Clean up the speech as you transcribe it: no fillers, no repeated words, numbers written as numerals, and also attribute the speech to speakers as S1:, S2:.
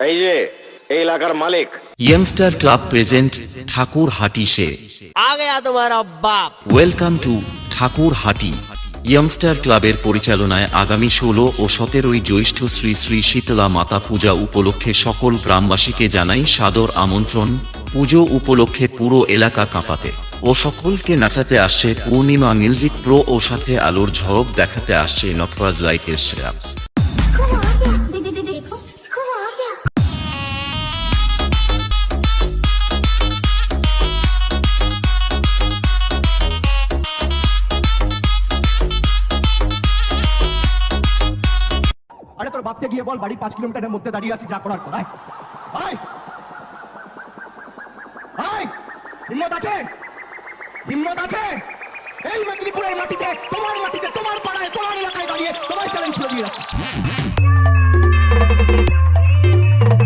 S1: এই যে এই এলাকার মালিক।
S2: Youngster club present Thakur Hati से
S3: आ गया तुम्हारा बाप।
S2: Welcome to Thakur Hati. Youngster ক্লাবের পরিচালনায় আগামী 16 ও 17 জ্যৈষ্ঠ শ্রী শ্রী শীতলা মাতা পূজা উপলক্ষে সকল গ্রামবাসীকে জানাই সাদর আমন্ত্রণ। পুজো উপলক্ষে পুরো এলাকা কাঁপাতে ও সকলকে নাচাতে আসছে পূর্ণিমা মিউজিক প্রো ও সাথে আলোর ঝলক দেখাতে আসছে নটরাজ লাইটের সেরা।
S4: আরে তোর বাপকে গিয়ে বল বাড়ি 5 কিলোমিটারের মধ্যে দাঁড়িয়ে আছে, যা করার কর। আয় আয়, হিম্মত আছে? হিম্মত আছে? এই মেদিনীপুরের মাটিতে, তোমার পাড়ায়, তোমার এলাকায় দাঁড়িয়ে তোমার চ্যালেঞ্জ ছুড়ে দিয়ে যাচ্ছে।